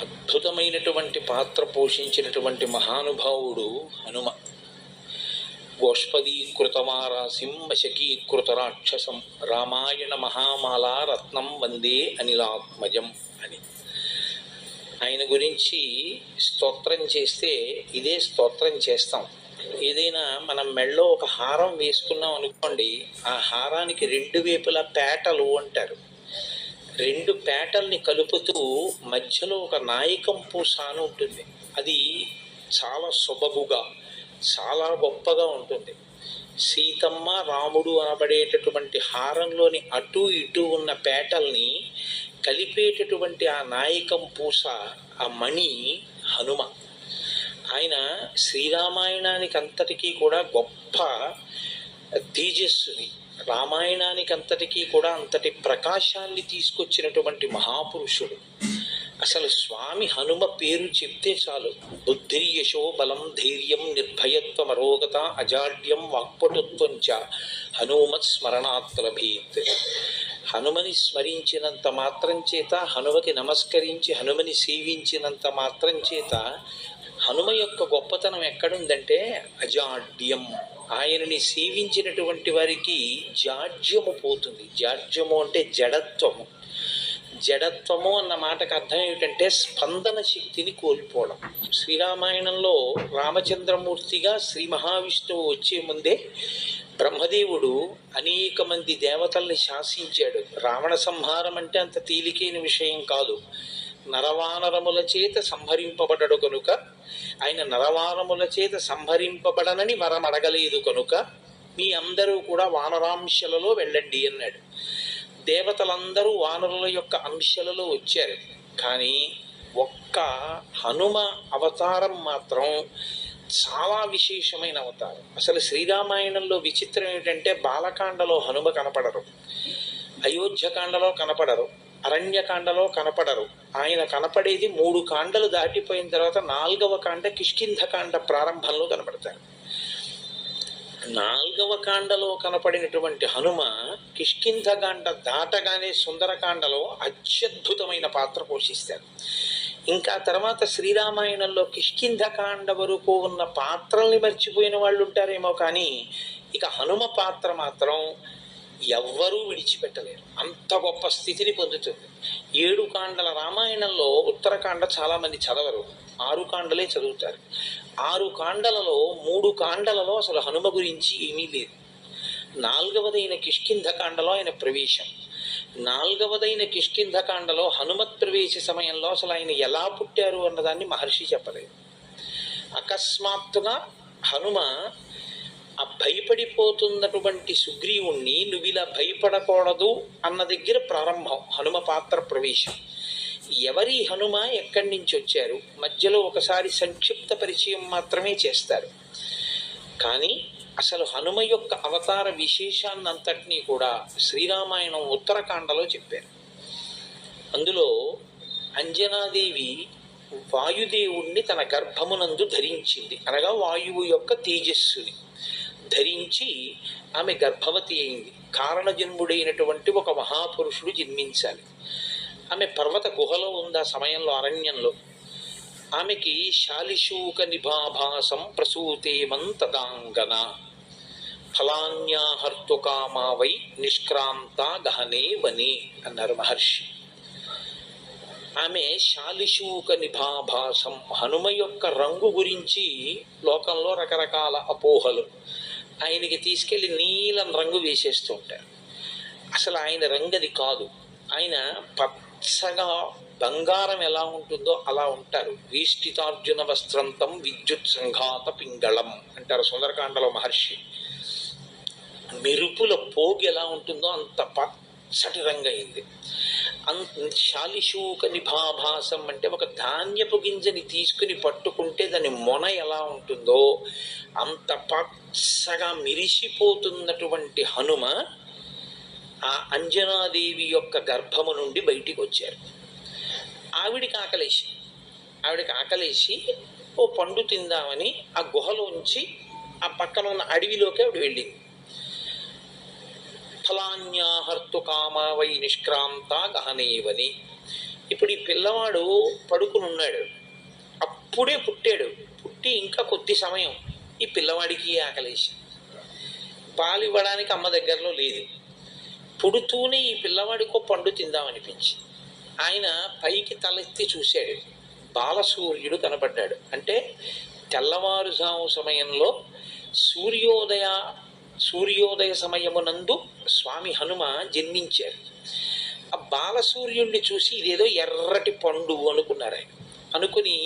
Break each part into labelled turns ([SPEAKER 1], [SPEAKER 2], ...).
[SPEAKER 1] అద్భుతమైనటువంటి పాత్ర పోషించినటువంటి మహానుభావుడు హనుమ. గోష్పదీకృతమారాసిం వశకీకృత రాక్షసం రామాయణ మహామాల రత్నం వందే అనిలాత్మజం అని ఆయన గురించి స్తోత్రం చేస్తే ఇదే స్తోత్రం చేస్తాం. ఏదైనా మనం మెళ్ళో ఒక హారం వేసుకున్నాం అనుకోండి, ఆ హారానికి రెండు వైపులా పేటలు అంటారు. రెండు పేటల్ని కలుపుతూ మధ్యలో ఒక నాయకం పూస అని ఉంటుంది. అది చాలా సొబగుగా చాలా గొప్పగా ఉంటుంది. సీతమ్మ రాముడు అనబడేటటువంటి హారంలోని అటు ఇటు ఉన్న పేటల్ని కలిపేటటువంటి ఆ నాయకం పూస, ఆ మణి హనుమ. ఆయన శ్రీరామాయణానికి అంతటికీ కూడా గొప్ప తేజస్సుని, రామాయణానికి అంతటికీ కూడా అంతటి ప్రకాశాన్ని తీసుకొచ్చినటువంటి మహాపురుషుడు. అసలు స్వామి హనుమ పేరు చెప్తే చాలు, బుద్ధిర్యశో బలం ధైర్యం నిర్భయత్వం అరోగత అజాడ్యం వాక్పటుత్వం చ హనుమత్ స్మరణాత్ లభేత్. హనుమని స్మరించినంత మాత్రం చేత, హనుమకి నమస్కరించి హనుమని సేవించినంత మాత్రం చేత హనుమ యొక్క గొప్పతనం ఎక్కడుందంటే అజాడ్యం. ఆయనని సేవించినటువంటి వారికి జాడ్యము పోతుంది. జాడ్యము అంటే జడత్వము. జడత్వము అన్న మాటకు అర్థం ఏమిటంటే స్పందన శక్తిని కోల్పోవడం. శ్రీరామాయణంలో రామచంద్రమూర్తిగా శ్రీ మహావిష్ణువు వచ్చే ముందే బ్రహ్మదేవుడు అనేక మంది దేవతల్ని శాసించాడు. రావణ సంహారం అంటే అంత తేలికైన విషయం కాదు. నరవానరముల చేత సంహరింపబడడు కనుక, ఆయన నరవానరముల చేత సంహరింపబడనని వరం అడగలేదు కనుక మీ అందరూ కూడా వానరాంశలలో వెళ్ళండి అన్నాడు. దేవతలందరూ వానరుల యొక్క అంశలలో వచ్చారు. కానీ ఒక్క హనుమ అవతారం మాత్రం చాలా విశేషమైన అవతారం. అసలు శ్రీరామాయణంలో విచిత్రం ఏమిటంటే బాలకాండలో హనుమ కనపడరు, అయోధ్యకాండలో కనపడరు, అరణ్యకాండలో కనపడరు. ఆయన కనపడేది 3 కాండలు దాటిపోయిన తర్వాత 4వ కాండ కిష్కింధకాండ ప్రారంభంలో కనపడతారు. 4వ కాండలో కనపడినటువంటి హనుమ కిష్కింధకాండ దాటగానే సుందరకాండలో అత్యద్భుతమైన పాత్ర పోషిస్తారు. ఇంకా తర్వాత శ్రీరామాయణంలో కిష్కింధకాండ వరకు ఉన్న పాత్రల్ని మర్చిపోయిన వాళ్ళు ఉంటారేమో, కానీ ఇక హనుమ పాత్ర మాత్రం ఎవ్వరూ విడిచిపెట్టలేరు. అంత గొప్ప స్థితిని పొందుతుంది. 7 కాండల రామాయణంలో ఉత్తరకాండ చాలామంది చదవరు, 6 కాండలే చదువుతారు. 6 కాండలలో 3 కాండలలో అసలు హనుమ గురించి ఏమీ లేదు. 4వదైన కిష్కింధకాండలో ఆయన ప్రవేశం, 4వదైన కిష్కింధకాండలో హనుమత్ ప్రవేశ సమయంలో అసలు ఆయన ఎలా పుట్టారు అన్నదాన్ని మహర్షి చెప్పలేదు. అకస్మాత్తుగా హనుమ ఆ భయపడిపోతున్నటువంటి సుగ్రీవుణ్ణి నువ్వు ఇలా భయపడకూడదు అన్న దగ్గర ప్రారంభం హనుమ పాత్ర ప్రవేశం. ఎవరి హనుమ, ఎక్కడి నుంచి వచ్చారు, మధ్యలో ఒకసారి సంక్షిప్త పరిచయం మాత్రమే చేస్తారు. కానీ అసలు హనుమ యొక్క అవతార విశేషాన్నంతటినీ కూడా శ్రీరామాయణం ఉత్తరకాండలో చెప్పారు. అందులో అంజనాదేవి వాయుదేవుణ్ణి తన గర్భమునందు ధరించింది, అనగా వాయువు యొక్క తేజస్సుని ధరించి ఆమె గర్భవతి అయింది. కారణజన్ముడైనటువంటి ఒక మహాపురుషుడు జన్మించాలి. ఆమె పర్వత గుహలో ఉంది ఆ సమయంలో, అరణ్యంలో. ఆమెకి శాలిశూక నిభాభాసం ప్రసూతేమంతదాంగన ఫలాన్యాహర్తుకామావై నిష్క్రాంత గహనే వనే అన్నారు మహర్షి. ఆమె శాలిశూక నిభాభాసం, హనుమ యొక్క రంగు గురించి లోకంలో రకరకాల అపోహలు. ఆయనకి తీసుకెళ్ళి నీలం రంగు వేసేస్తూ ఉంటారు. అసలు ఆయన రంగు అది కాదు. ఆయన పచ్చగా బంగారం ఎలా ఉంటుందో అలా ఉంటారు. వీష్టితార్జున వస్త్రంతం విద్యుత్ సంఘాత పింగళం అంటారు సుందరకాండలో మహర్షి. మెరుపుల పోగు ఎలా ఉంటుందో అంత పచ్చటి రంగు అయింది. శాలిశూక నిభాభాసం అంటే ఒక ధాన్యపు గింజని తీసుకుని పట్టుకుంటే దాని మొన ఎలా ఉంటుందో అంత పచ్చగా మెరిసిపోతున్నటువంటి హనుమ ఆ అంజనాదేవి యొక్క గర్భము నుండి బయటికి వచ్చారు. ఆవిడికి ఆకలేసి ఓ పండు తిందామని ఆ గుహలోంచి ఆ పక్కన ఉన్న అడవిలోకి ఆవిడ వెళ్ళింది. ఫలాన్యాహర్తు కామా వై నిష్క్రాంత గహనేవని. ఇప్పుడు ఈ పిల్లవాడు పడుకుని ఉన్నాడు, అప్పుడే పుట్టాడు. పుట్టి ఇంకా కొద్ది సమయం ఈ పిల్లవాడికి ఆకలేసి పాలు ఇవ్వడానికి అమ్మ దగ్గరలో లేదు. పుడుతూనే ఈ పిల్లవాడికో పండు తిందామనిపించి ఆయన పైకి తలెత్తి చూశాడు. బాలసూర్యుడు కనపడ్డాడు. అంటే తెల్లవారుజాము సమయంలో సూర్యోదయ సమయమునందు స్వామి హనుమ జన్మించారు. ఆ బాలసూర్యుడిని చూసి ఇదేదో ఎర్రటి పండు అనుకున్నారు ఆయన. అనుకుని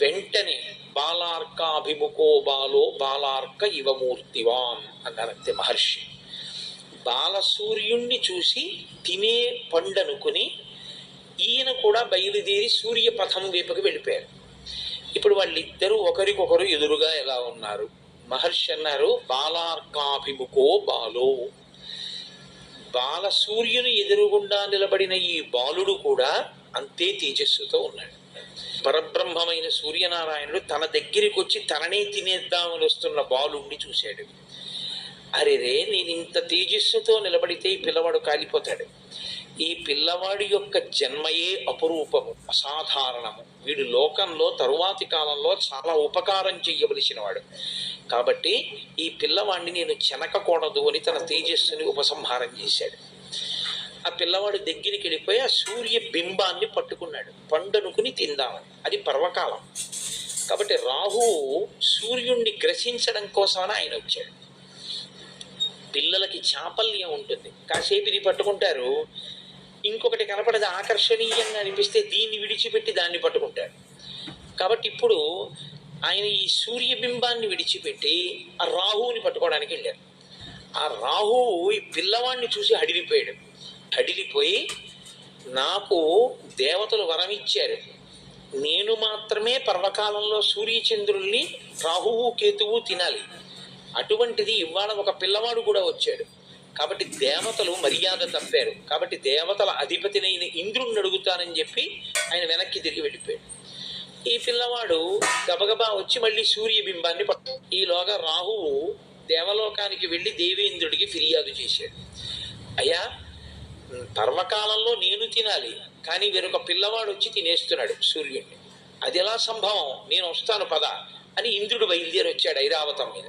[SPEAKER 1] వెంటనే బాలార్కాభిముఖో బాలో బాలార్క ఇవమూర్తివాన్ అన్నారంతే మహర్షి. బాలసూర్యుణ్ణి చూసి తినే పండనుకుని ఈయన కూడా బయలుదేరి సూర్యపథం వైపుకి వెళ్ళిపోయారు. ఇప్పుడు వాళ్ళిద్దరూ ఒకరికొకరు ఎదురుగా ఎలా ఉన్నారు? మహర్షి అన్నారు, బాలార్కాభిముఖో బాలో. బాలసూర్యుని ఎదురుగుండా నిలబడిన ఈ బాలుడు కూడా అంతే తేజస్సుతో ఉన్నాడు. పరబ్రహ్మమైన సూర్యనారాయణుడు తన దగ్గరికి వచ్చి తననే తినేద్దామని వస్తున్న బాలుడిని చూశాడు. అరేరే, నేను ఇంత తేజస్సుతో నిలబడితే ఈ పిల్లవాడు కాలిపోతాడు. ఈ పిల్లవాడి యొక్క జన్మయే అపురూపము, అసాధారణము. వీడు లోకంలో తరువాతి కాలంలో చాలా ఉపకారం చెయ్యవలసిన వాడు. కాబట్టి ఈ పిల్లవాడిని నేను చెనకకూడదు అని తన తేజస్సుని ఉపసంహారం చేశాడు. ఆ పిల్లవాడు దగ్గరికి వెళ్ళిపోయి ఆ సూర్య బింబాన్ని పట్టుకున్నాడు, పండనుకుని తిందామని. అది పర్వకాలం కాబట్టి రాహువు సూర్యుణ్ణి గ్రసించడం కోసమని ఆయన వచ్చాడు. పిల్లలకి చాపల్యం ఉంటుంది, కాసేపు ఇది పట్టుకుంటారు, ఇంకొకటి కనపడదు, ఆకర్షణీయంగా అనిపిస్తే దీన్ని విడిచిపెట్టి దాన్ని పట్టుకుంటారు. కాబట్టి ఇప్పుడు ఆయన ఈ సూర్యబింబాన్ని విడిచిపెట్టి ఆ రాహువుని పట్టుకోవడానికి వెళ్ళారు. ఆ రాహువు ఈ పిల్లవాడిని చూసి హడిలిపోయాడు. హడిలిపోయి, నాకు దేవతలు వరం ఇచ్చారు, నేను మాత్రమే పర్వకాలంలో సూర్యచంద్రుల్ని రాహువు కేతువు తినాలి. అటువంటిది ఇవాళ ఒక పిల్లవాడు కూడా వచ్చాడు. కాబట్టి దేవతలు మర్యాద తప్పారు. కాబట్టి దేవతల అధిపతినైన ఇంద్రుణ్ణి అడుగుతానని చెప్పి ఆయన వెనక్కి తిరిగి వెళ్ళిపోయాడు. ఈ పిల్లవాడు గబగబా వచ్చి మళ్ళీ సూర్యబింబాన్ని ఈలోగా రాహువు దేవలోకానికి వెళ్ళి దేవేంద్రుడికి ఫిర్యాదు చేశాడు. అయ్యా, పర్వకాలంలో నేను తినాలి, కానీ వేరొక పిల్లవాడు వచ్చి తినేస్తున్నాడు సూర్యుడిని. అది ఎలా సంభవం? నేను వస్తాను పద అని ఇంద్రుడు బయలుదేరి వచ్చాడు ఐరావతం మీద.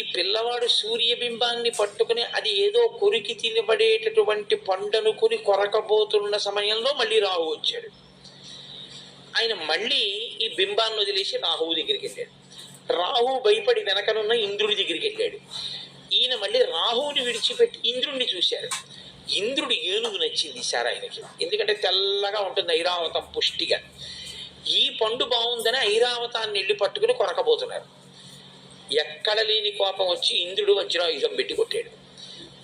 [SPEAKER 1] ఈ పిల్లవాడు సూర్యబింబాన్ని పట్టుకుని అది ఏదో కొరికి తినబడేటటువంటి పండనుకుని కొరకబోతున్న సమయంలో మళ్ళీ రాహు వచ్చాడు. ఆయన మళ్ళీ ఈ బింబాన్ని వదిలేసి రాహువు దగ్గరికి వెళ్ళాడు. రాహువు భయపడి వెనకనున్న ఇంద్రుడి దగ్గరికి వెళ్ళాడు. ఈయన మళ్ళీ రాహువుని విడిచిపెట్టి ఇంద్రుడిని చూశారు. ఇంద్రుడి ఏనుగు నచ్చింది సార్ ఆయనకి, ఎందుకంటే తెల్లగా ఉంటుంది ఐరావతం పుష్టిగా. ఈ పండు బాగుందని ఐరావతాన్ని వెళ్ళి పట్టుకుని కొరకబోతున్నారు. ఎక్కడ లేని కోపం వచ్చి ఇంద్రుడు వజ్రాయుధం పెట్టి కొట్టాడు.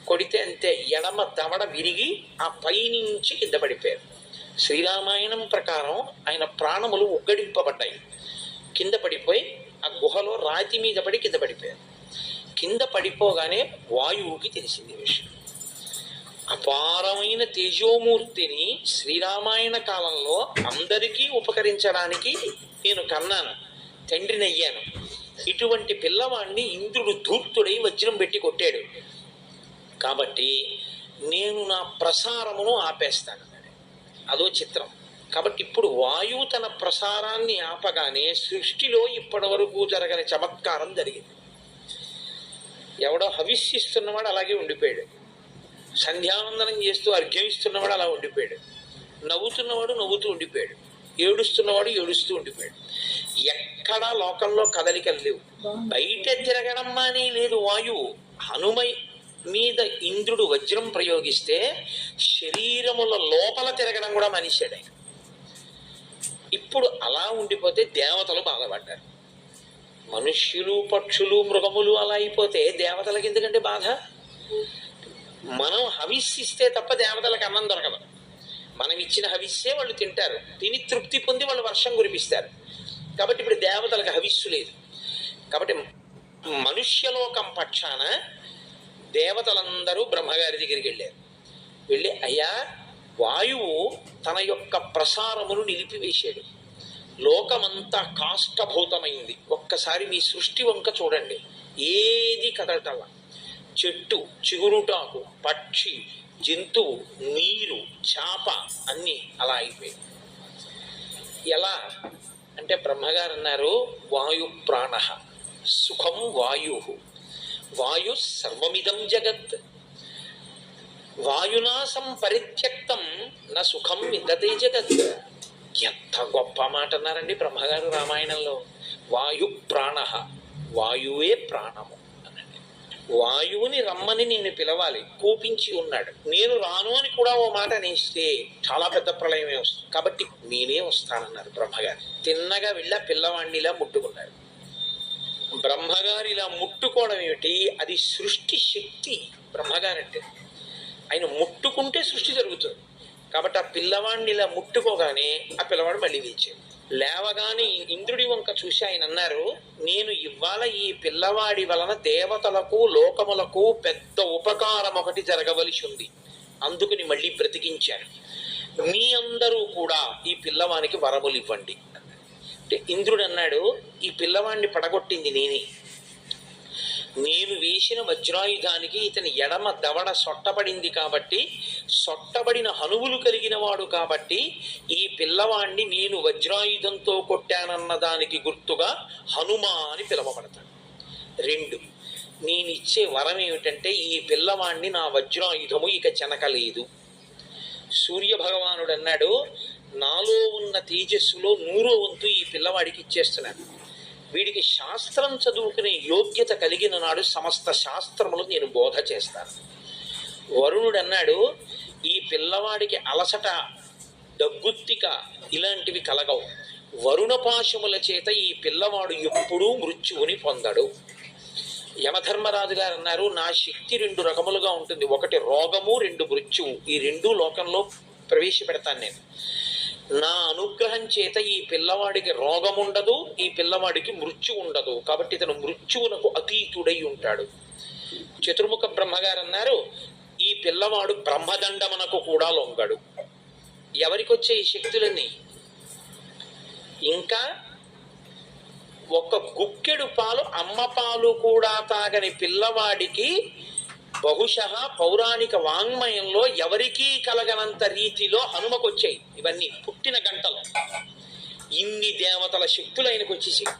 [SPEAKER 1] కొడితే అంతే, ఎడమ దవడ విరిగి ఆ పైనుంచి కింద పడిపోయారు. శ్రీరామాయణం ప్రకారం ఆయన ప్రాణములు ఉగ్గడింపబడ్డాయి. కింద పడిపోయి ఆ గుహలో రాతి మీద పడి కింద పడిపోయారు. కింద పడిపోగానే వాయువుకి తెలిసింది విషయం. అపారమైన తేజోమూర్తిని శ్రీరామాయణ కాలంలో అందరికీ ఉపకరించడానికి నేను కన్నాను, తండ్రినయ్యాను. ఇటువంటి పిల్లవాడిని ఇంద్రుడు ధూర్తుడై వజ్రం పెట్టి కొట్టాడు. కాబట్టి నేను నా ప్రసారమును ఆపేస్తాను. అదో చిత్రం. కాబట్టి ఇప్పుడు వాయువు తన ప్రసారాన్ని ఆపగానే సృష్టిలో ఇప్పటి వరకు జరగని చమత్కారం జరిగింది. ఎవడో హవిస్సిస్తున్నవాడు అలాగే ఉండిపోయాడు, సంధ్యావందనం చేస్తూ అర్ఘ్యమిస్తున్నవాడు అలా ఉండిపోయాడు, నవ్వుతున్నవాడు నవ్వుతూ ఉండిపోయాడు, ఏడుస్తున్నవాడు ఏడుస్తూ ఉండిపోయాడు. ఎక్కడా లోకంలో కదలికలు లేవు. బయట తిరగడం మానే లేదు వాయువు. హనుమై మీద ఇంద్రుడు వజ్రం ప్రయోగిస్తే శరీరముల లోపల తిరగడం కూడా మనిషాడు. ఇప్పుడు అలా ఉండిపోతే దేవతలు బాధపడ్డారు. మనుష్యులు పక్షులు మృగములు అలా అయిపోతే దేవతలకు ఎందుకంటే బాధ? మనం హవిస్సిస్తే తప్ప దేవతలకు అన్నం దొరకదు. మనం ఇచ్చిన హవిస్సే వాళ్ళు తింటారు, తిని తృప్తి పొంది వాళ్ళు వర్షం కురిపిస్తారు. కాబట్టి ఇప్పుడు దేవతలకు హవిస్సు లేదు. కాబట్టి మనుష్యలోకం పక్షాన దేవతలందరూ బ్రహ్మగారి దగ్గరికి వెళ్ళారు. వెళ్ళి, అయ్యా, వాయువు తన యొక్క ప్రసారమును నిలిపివేశాడు, లోకమంతా కాష్టభూతమైంది. ఒక్కసారి మీ సృష్టి వంక చూడండి, ఏది కదలటల్లా. చెట్టు, చిగురుటాకు, పక్షి, జంతువు, నీరు, చాప అన్నీ అలా అయిపోయాయి. ఎలా అంటే బ్రహ్మగారు అన్నారు, వాయు ప్రాణ సుఖం వాయు, వాయు సర్వమిదం జగత్, వాయునా సంపరిత్యక్తం నా సుఖం విందతే జగత్. ఎంత గొప్ప మాట అన్నారండి బ్రహ్మగారు రామాయణంలో. వాయు ప్రాణ, వాయువే ప్రాణము అనండి. వాయువుని రమ్మని నిన్ను పిలవాలి, కోపించి ఉన్నాడు. నేను రాను అని కూడా ఓ మాట అనేస్తే చాలా పెద్ద ప్రళయమే వస్తుంది. కాబట్టి నేనే వస్తానన్నారు బ్రహ్మగారు. తిన్నగా వెళ్ళి పిల్లవాడిని ఇలా ముట్టుకున్నాడు. బ్రహ్మగారు ఇలా ముట్టుకోవడం ఏమిటి? అది సృష్టి శక్తి. బ్రహ్మగారంటే ఆయన ముట్టుకుంటే సృష్టి జరుగుతుంది. కాబట్టి ఆ పిల్లవాడిని ఇలా ముట్టుకోగానే ఆ పిల్లవాడు మళ్ళీ లేచాడు. లేవగానే ఇంద్రుడి వంక చూసి ఆయన అన్నారు, నేను ఇవాళ ఈ పిల్లవాడి వలన దేవతలకు లోకములకు పెద్ద ఉపకారం ఒకటి జరగవలసి ఉంది, అందుకుని మళ్ళీ బ్రతికించాను. మీ అందరూ కూడా ఈ పిల్లవానికి వరములు ఇవ్వండి అంటే ఇంద్రుడు అన్నాడు, ఈ పిల్లవాడిని పడగొట్టింది నేనే. నేను వేసిన వజ్రాయుధానికి ఇతని ఎడమ దవడ సొట్టబడింది కాబట్టి, సొట్టబడిన హనువులు కలిగిన వాడు కాబట్టి ఈ పిల్లవాణ్ణి నేను వజ్రాయుధంతో కొట్టానన్న దానికి గుర్తుగా హనుమా అని పిలవబడతాడు. 2, నేనిచ్చే వరం ఏమిటంటే ఈ పిల్లవాణ్ణి నా వజ్రాయుధము ఇక చెనకలేదు. సూర్య భగవానుడు అన్నాడు, నాలో ఉన్న తేజస్సులో 100వ వంతు ఈ పిల్లవాడికి ఇచ్చేస్తున్నాను. వీడికి శాస్త్రం చదువుకునే యోగ్యత కలిగిన నాడు సమస్త శాస్త్రములు నేను బోధ చేస్తాను. వరుణుడు అన్నాడు, ఈ పిల్లవాడికి అలసట, దగ్గుత్తిక ఇలాంటివి కలగవు. వరుణపాశముల చేత ఈ పిల్లవాడు ఎప్పుడూ మృత్యువుని పొందడు. యమధర్మరాజు గారు అన్నారు, నా శక్తి 2 రకములుగా ఉంటుంది, 1 రోగము, 2 మృత్యువు. ఈ 2 లోకంలో ప్రవేశపెడతాను నేను. నా అనుగ్రహం చేత ఈ పిల్లవాడికి రోగం ఉండదు, ఈ పిల్లవాడికి మృత్యు ఉండదు. కాబట్టి ఇతను మృత్యువునకు అతీతుడై ఉంటాడు. చతుర్ముఖ బ్రహ్మగారు అన్నారు, ఈ పిల్లవాడు బ్రహ్మదండమునకు కూడా లొంగడు. ఎవరికి వచ్చే ఈ శక్తులన్నీ? ఇంకా 1 గుక్కెడు పాలు, అమ్మ పాలు కూడా తాగని పిల్లవాడికి బహుశః పౌరాణిక వాంగ్మయంలో ఎవరికీ కలగనంత రీతిలో హనుమకొచ్చాయి ఇవన్నీ పుట్టిన గంటలో. ఇన్ని దేవతల శక్తులు ఆయనకు వచ్చేసాయి.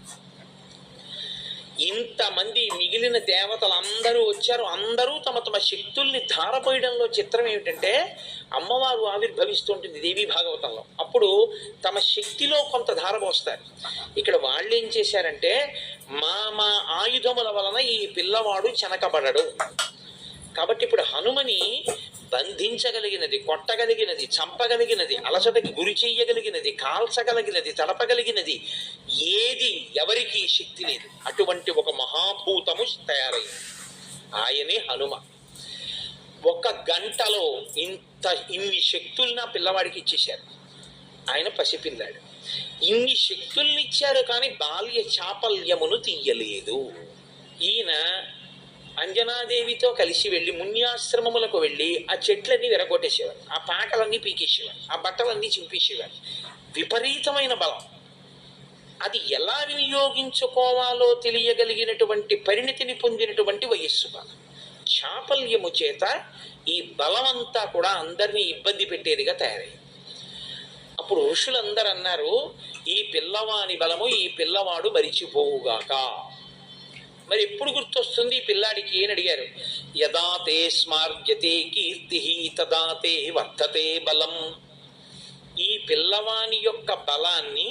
[SPEAKER 1] ఇంతమంది మిగిలిన దేవతలందరూ వచ్చారు. అందరూ తమ తమ శక్తుల్ని ధారపోయడంలో చిత్రం ఏమిటంటే, అమ్మవారు ఆవిర్భవిస్తుంటుంది దేవీ భాగవతంలో. అప్పుడు తమ శక్తిలో కొంత ధారపోస్తారు. ఇక్కడ వాళ్ళు ఏం చేశారంటే, మా ఆయుధముల వలన ఈ పిల్లవాడు చెనకబడడు. కాబట్టి ఇప్పుడు హనుమని బంధించగలిగినది, కొట్టగలిగినది, చంపగలిగినది, అలసటకి గురి చెయ్యగలిగినది, కాల్చగలిగినది, తడపగలిగినది ఏది ఎవరికి శక్తి లేదు. అటువంటి ఒక మహాభూతము తయారైంది, ఆయనే హనుమ. 1 గంటలో ఇన్ని శక్తుల్ని ఆ పిల్లవాడికి ఇచ్చేశారు. ఆయన పసిపిల్లాడు. ఇన్ని శక్తుల్ని ఇచ్చారు కానీ బాల్య చాపల్యమును తీయలేదు. ఈయన అంజనాదేవితో కలిసి వెళ్ళి మున్యాశ్రమములకు వెళ్ళి ఆ చెట్లన్నీ విరగొట్టేసేవారు, ఆ పాటలన్నీ పీకేసేవారు, ఆ బట్టలన్నీ చింపేసేవారు. విపరీతమైన బలం. అది ఎలా వినియోగించుకోవాలో తెలియగలిగినటువంటి పరిణితిని పొందినటువంటి వయస్సు కాలం. చాపల్యము చేత ఈ బలమంతా కూడా అందరినీ ఇబ్బంది పెట్టేదిగా తయారైంది. అప్పుడు ఋషులందరూ అన్నారు, ఈ పిల్లవాని బలము ఈ పిల్లవాడు మరిచిపోవుగాక. మరి ఎప్పుడు గుర్తొస్తుంది ఈ పిల్లాడికి అని అడిగారు. యదా తే స్మార్యతే కీర్తి తదా తే వర్ధతే బలం. ఈ పిల్లవాని యొక్క బలాన్ని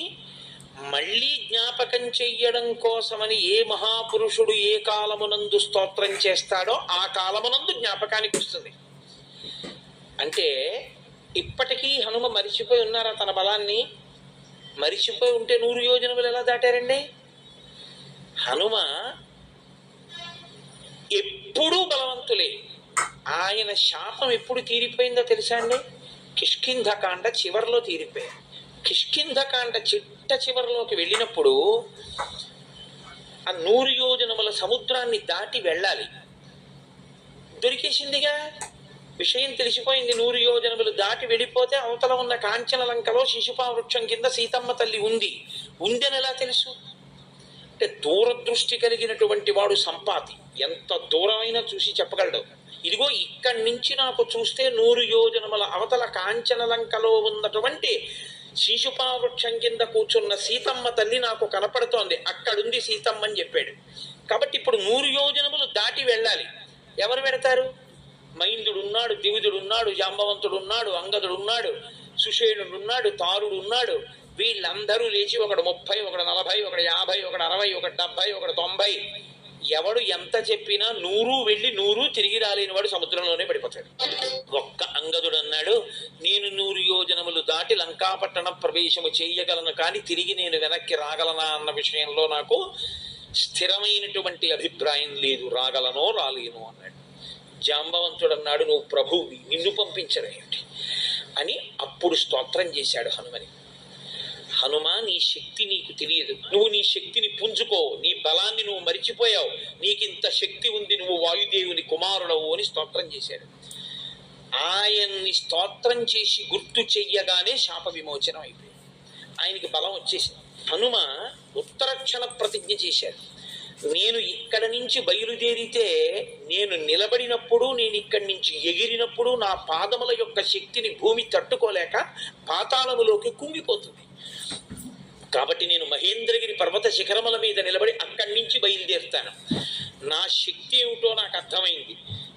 [SPEAKER 1] మళ్ళీ జ్ఞాపకం చెయ్యడం కోసమని ఏ మహాపురుషుడు ఏ కాలమునందు స్తోత్రం చేస్తాడో ఆ కాలమునందు జ్ఞాపకానికి వస్తుంది. అంటే ఇప్పటికీ హనుమ మరిచిపోయి ఉన్నారా తన బలాన్ని? మరిచిపోయి ఉంటే 100 యోజనములు ఎలా దాటారండి? హనుమ ఎప్పుడూ బలవంతులే. ఆయన శాపం ఎప్పుడు తీరిపోయిందో తెలుసా అండి? కిష్కింధకాండ చివరిలో తీరిపోయాయి. కిష్కింధకాండ చివరిలోకి వెళ్ళినప్పుడు ఆ 100 యోజనముల సముద్రాన్ని దాటి వెళ్ళాలి. దొరికేసిందిగా, విషయం తెలిసిపోయింది. 100 యోజనములు దాటి వెళ్ళిపోతే అవతల ఉన్న కాంచన లంకలో శిశుపా వృక్షం కింద సీతమ్మ తల్లి ఉందని ఎలా తెలుసు? అంటే దూరదృష్టి కలిగినటువంటి వాడు సంపాతి ఎంత దూరమైనా చూసి చెప్పగలడు. ఇదిగో ఇక్కడి నుంచి నాకు చూస్తే 100 యోజనముల అవతల కాంచనలంకలో ఉన్నటువంటి శీశుపావృక్షం కింద కూర్చున్న సీతమ్మ తల్లి నాకు కనపడుతోంది, అక్కడుంది సీతమ్మ అని చెప్పాడు. కాబట్టి ఇప్పుడు 100 యోజనములు దాటి వెళ్ళాలి. ఎవరు వెడతారు? మైందుడున్నాడు, దివిదుడున్నాడు, జాంబవంతుడున్నాడు, అంగదుడున్నాడు, సుషేణుడున్నాడు, తారుడున్నాడు. వీళ్ళందరూ లేచి ఒకడు 30, ఒకడు 40, ఒకడు 50, ఒకడు 60, ఒకడు 70, ఒకడు 90. ఎవడు ఎంత చెప్పినా 100 వెళ్ళి 100 తిరిగి రాలేని వాడు సముద్రంలోనే పడిపోతాడు. ఒక్క అంగదుడు అన్నాడు, నేను 100 యోజనములు దాటి లంకాపట్టణం ప్రవేశము చేయగలను, కానీ తిరిగి నేను వెనక్కి రాగలనా అన్న విషయంలో నాకు స్థిరమైనటువంటి అభిప్రాయం లేదు, రాగలనో రాలేను అన్నాడు. జాంబవంతుడు అన్నాడు, నువ్వు ప్రభువువి, నిన్ను పంపించడేమిటి అని అప్పుడు స్తోత్రం చేశాడు హనుమని. హనుమ, నీ శక్తి నీకు తెలియదు, నువ్వు నీ శక్తిని పుంజుకో, నీ బలాన్ని నువ్వు మరిచిపోయావు, నీకింత శక్తి ఉంది, నువ్వు వాయుదేవుని కుమారుడవు అని స్తోత్రం చేశాడు. ఆయన్ని స్తోత్రం చేసి గుర్తు చెయ్యగానే శాప విమోచనం అయిపోయింది, ఆయనకి బలం వచ్చేసింది. హనుమ ఉత్తరక్షణ ప్రతిజ్ఞ చేశాడు, నేను ఇక్కడ నుంచి బయలుదేరితే, నేను నిలబడినప్పుడు, నేను ఇక్కడి నుంచి ఎగిరినప్పుడు నా పాదముల యొక్క శక్తిని భూమి తట్టుకోలేక పాతాళములోకి కుంగిపోతుంది. కాబట్టి నేను మహేంద్రగిరి పర్వత శిఖరముల మీద నిలబడి అక్కడి నుంచి బయలుదేరుతాను. నా శక్తి ఏమిటో నాకు అర్థమైంది.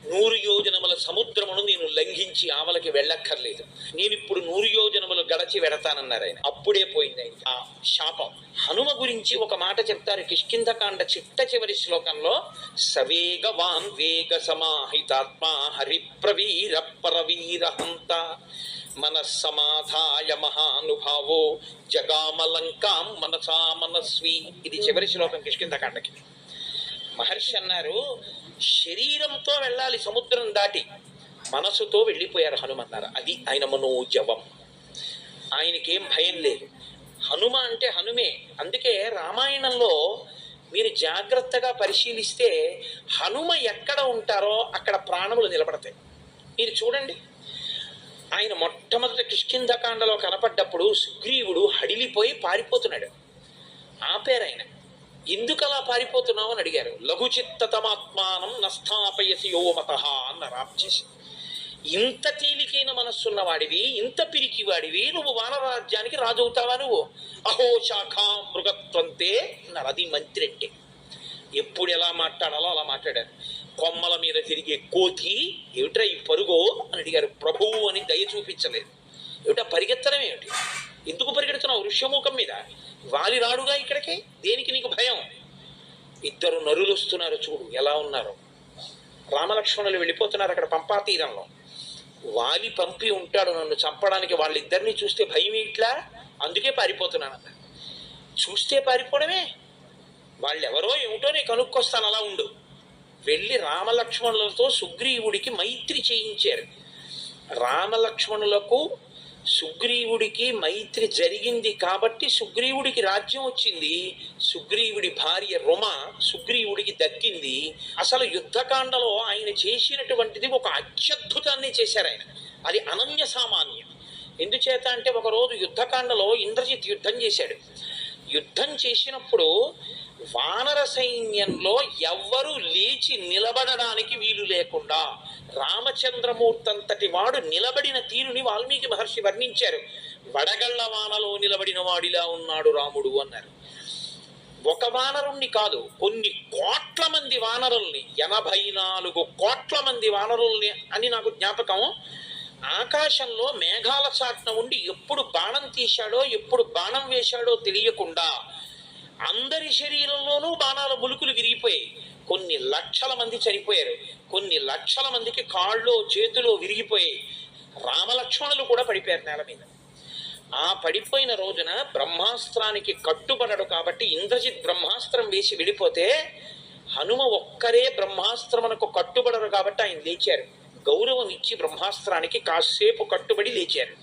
[SPEAKER 1] 100 యోజనముల సముద్రమును నేను లంఘించి ఆవలకి వెళ్ళక్కర్లేదు, నేను ఇప్పుడు 100 యోజనములు గడచి వెడతానన్నారు ఆయన. అప్పుడే పోయింది ఆయన ఆ శాపం. హనుమ గురించి ఒక మాట చెప్తారు కిష్కింధకాండ చిట్ట చివరి శ్లోకంలో, సవేగవాన్ వేగ సమాహితాత్మ హరిప్రవీర పరవీరహంత మనస్సమాధాయ మహానుభావో జగామలంకాం మనసా మనస్వి. ఇది చివరి శ్లోకం కిష్కింధకాండకి. మహర్షి అన్నారు, శరీరంతో వెళ్ళాలి సముద్రం దాటి, మనసుతో వెళ్ళిపోయారు హనుమన్నారు. అది ఆయన మనోజవం, ఆయనకేం భయం లేదు. హనుమ అంటే హనుమే. అందుకే రామాయణంలో మీరు జాగ్రత్తగా పరిశీలిస్తే హనుమ ఎక్కడ ఉంటారో అక్కడ ప్రాణములు నిలబడతాయి. మీరు చూడండి, ఆయన మొట్టమొదటి కిష్కింధకాండలో కనపడ్డప్పుడు సుగ్రీవుడు హడిలిపోయి పారిపోతున్నాడు. ఆపారు ఆయన. ఎందుకు అలా పారిపోతున్నావు అని అడిగారు. లఘుచిత్తతమాత్మానం నస్థాపయసి యోమత అన్నారు ఆప్చేసి. ఇంత తేలికైన మనస్సున్న వాడివి, ఇంత పిరికి వాడివి, నువ్వు వానరాజ్యానికి రాజు అవుతావా నువ్వు? అహో శాఖా మృగత్వంతే అన్నారు. అది మంత్రి అంటే. ఎప్పుడు ఎలా మాట్లాడాలో అలా మాట్లాడారు. కొమ్మల మీద తిరిగే కోతి ఏమిట్రా ఈ పరుగో అని అడిగారు. ప్రభువు అని దయ చూపించలేదు. ఏమిటా పరిగెత్తడం ఏమిటి? ఎందుకు పరిగెడుతున్నావు వృక్షమూకం మీద? వాలి రాడుగా ఇక్కడికి, దేనికి నీకు భయం? 2 నరులు వస్తున్నారు, చూడు ఎలా ఉన్నారు. రామలక్ష్మణులు వెళ్ళిపోతున్నారు అక్కడ పంపా తీరంలో. వాలి పంపి ఉంటాడు నన్ను చంపడానికి, వాళ్ళిద్దరిని చూస్తే భయం ఇట్లా, అందుకే పారిపోతున్నానన్న. చూస్తే పారిపోవడమే, వాళ్ళెవరో ఏమిటో నేను కనుక్కొస్తాను, అలా ఉండు. వెళ్ళి రామలక్ష్మణులతో సుగ్రీవుడికి మైత్రి చేయించారు. రామలక్ష్మణులకు సుగ్రీవుడికి మైత్రి జరిగింది కాబట్టి సుగ్రీవుడికి రాజ్యం వచ్చింది. సుగ్రీవుడి భార్య రుమ సుగ్రీవుడికి దక్కింది. అసలు యుద్ధకాండలో ఆయన చేసినటువంటిది ఒక అత్యద్భుతాన్ని చేశారు ఆయన. అది అనన్య సామాన్యం. ఎందుచేత అంటే ఒకరోజు యుద్ధకాండలో ఇంద్రజిత్ యుద్ధం చేశాడు. యుద్ధం చేసినప్పుడు వానర సైన్యంలో ఎవ్వరూ లేచి నిలబడడానికి వీలు లేకుండా రామచంద్రమూర్తి అంతటి వాడు నిలబడిన తీరుని వాల్మీకి మహర్షి వర్ణించారు. వడగళ్ల వానలో నిలబడిన వాడిలా ఉన్నాడు రాముడు అన్నారు. ఒక వానరుణ్ణి కాదు, కొన్ని కోట్ల మంది వానరుల్ని, 84 కోట్ల మంది వానరుల్ని అని నాకు జ్ఞాపకం. ఆకాశంలో మేఘాల చాట్న ఉండి ఎప్పుడు బాణం తీశాడో, ఎప్పుడు బాణం వేశాడో తెలియకుండా అందరి శరీరంలోనూ బాణాల ములుకులు విరిగిపోయాయి. కొన్ని లక్షల మంది చనిపోయారు, కొన్ని లక్షల మందికి కాళ్ళు చేతులు విరిగిపోయాయి. రామలక్ష్మణులు కూడా పడిపోయారు నేల మీద. ఆ పడిపోయిన రోజున బ్రహ్మాస్త్రానికి కట్టుబడడు కాబట్టి ఇంద్రజిత్ బ్రహ్మాస్త్రం వేసి విడిపోతే హనుమ ఒక్కరే బ్రహ్మాస్త్రమునకు కట్టుబడరు కాబట్టి ఆయన లేచారు. గౌరవం ఇచ్చి బ్రహ్మాస్త్రానికి కాసేపు కట్టుబడి లేచారు.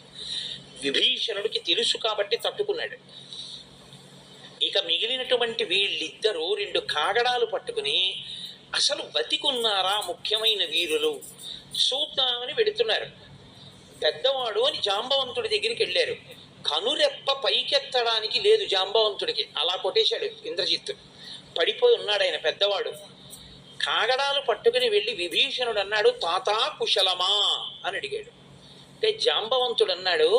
[SPEAKER 1] విభీషణుడికి తెలుసు కాబట్టి తట్టుకున్నాడు. ఇక మిగిలినటువంటి వీళ్ళిద్దరూ 2 కాగడాలు పట్టుకుని అసలు బతికున్నారా ముఖ్యమైన వీరులు చూద్దామని వెడుతున్నారు. పెద్దవాడు అని జాంబవంతుడి దగ్గరికి వెళ్ళారు. కనురెప్ప పైకెత్తడానికి లేదు జాంబవంతుడికి, అలా కొట్టేశాడు ఇంద్రజిత్తు. పడిపోయి ఉన్నాడు ఆయన పెద్దవాడు. కాగడాలు పట్టుకుని వెళ్ళి విభీషణుడు అన్నాడు, తాతా కుశలమా అని అడిగాడు. అంటే జాంబవంతుడు అన్నాడు,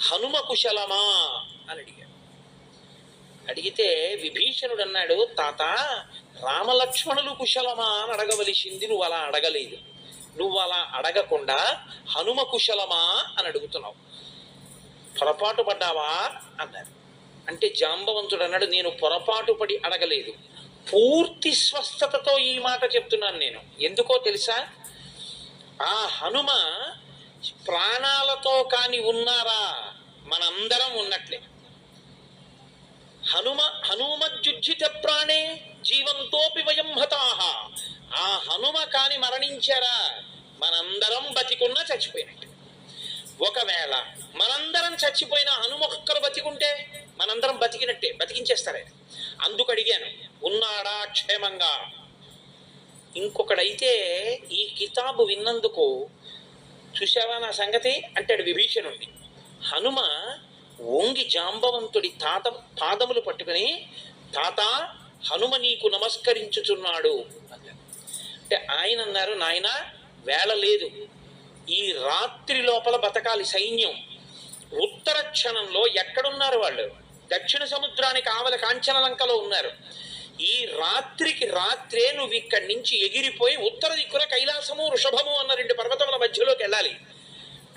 [SPEAKER 1] హనుమ కుశలమా అని అడిగాడు. అడిగితే విభీషణుడు అన్నాడు, తాత రామలక్ష్మణులు కుశలమా అని అడగవలసింది, నువ్వు అలా అడగలేదు. నువ్వు అలా అడగకుండా హనుమ కుశలమా అని అడుగుతున్నావు, పొరపాటు పడ్డావా అన్నారు. అంటే జాంబవంతుడు అన్నాడు, నేను పొరపాటు పడి అడగలేదు, పూర్తి స్వస్థతతో ఈ మాట చెప్తున్నాను నేను. ఎందుకో తెలుసా, ఆ హనుమ ప్రాణాలతో కాని ఉన్నారా మనందరం ఉన్నట్లే. హనుమజ్జుజ్జిత ప్రాణే జీవంతోపి వయం హతాః. ఆ హనుమ కాని మరణించారా మనందరం బతికున్నా చచ్చిపోయినట్టు. ఒకవేళ మనందరం చచ్చిపోయిన హనుమొక్కరు బతికుంటే మనందరం బతికినట్టే, బతికించేస్తారే. అందుకు అడిగాను, ఉన్నాడా క్షేమంగా. ఇంకొకడైతే ఈ కితాబు విన్నందుకు, చూసావా నా సంగతి అంటాడు విభీషణుణ్ణి. హనుమ ఓంగి జాంబవంతుడి పాదములు పట్టుకుని, తాత హనుమ నీకు నమస్కరించుచున్నాడు అన్నారు. అంటే ఆయన అన్నారు, నాయన వేళ లేదు, ఈ రాత్రి లోపల బతకాలి సైన్యం. ఉత్తర క్షణంలో ఎక్కడున్నారు వాళ్ళు? దక్షిణ సముద్రానికి ఆవల కాంచనలంకలో ఉన్నారు. ఈ రాత్రికి రాత్రే నువ్వు ఇక్కడి నుంచి ఎగిరిపోయి ఉత్తర దిక్కున కైలాసము వృషభము అన్న 2 పర్వతముల మధ్యలోకి వెళ్ళాలి.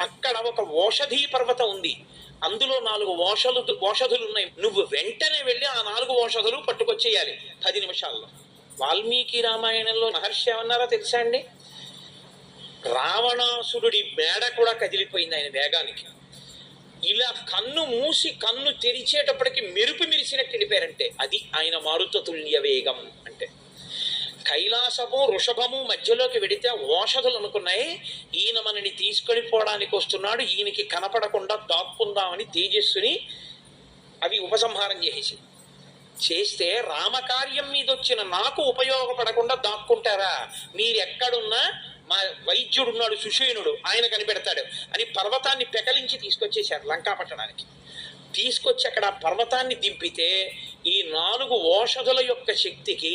[SPEAKER 1] అక్కడ ఒక ఓషధీ పర్వతం ఉంది, అందులో 4 ఓషధులు ఉన్నాయి. నువ్వు వెంటనే వెళ్ళి ఆ 4 ఓషధులు పట్టుకొచ్చేయాలి 10 నిమిషాల్లో. వాల్మీకి రామాయణంలో మహర్షి ఏమన్నారో తెలుసా అండి? రావణాసురుడి మేడ కూడా కదిలిపోయింది ఆయన వేగానికి. ఇలా కన్ను మూసి కన్ను తెరిచేటప్పటికి మెరుపు మెరిసినట్టు వెళ్ళిపోయారంటే అది ఆయన మారుతతుల్య వేగం. అంటే కైలాసము వృషభము మధ్యలోకి వెడితే ఓషధులు అనుకున్నాయి, ఈయన మనని తీసుకెళ్ళిపోవడానికి వస్తున్నాడు, ఈయనకి కనపడకుండా దాక్కుందామని తేజస్సుని అవి ఉపసంహారం చేస్తే రామకార్యం మీద వచ్చిన నాకు ఉపయోగపడకుండా దాక్కుంటారా? మీరెక్కడున్నా మా వైద్యుడున్నాడు సుషేనుడు, ఆయన కనిపెడతాడు అని పర్వతాన్ని పెకలించి తీసుకొచ్చేశారు లంకాపట్టణానికి. తీసుకొచ్చి అక్కడ పర్వతాన్ని దింపితే ఈ 4 ఓషధుల యొక్క శక్తికి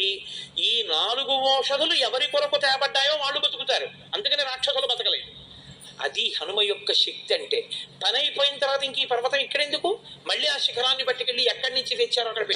[SPEAKER 1] ఈ 4 ఓషధులు ఎవరి కొరకు తేబడ్డాయో వాళ్ళు బతుకుతారు, అందుకని రాక్షసులు బతకలేదు. అది హనుమ యొక్క శక్తి. అంటే పని అయిపోయిన తర్వాత ఇంక ఈ పర్వతం ఇక్కడెందుకు, మళ్ళీ ఆ శిఖరాన్ని పట్టుకెళ్ళి ఎక్కడి నుంచి తెచ్చారో అక్కడ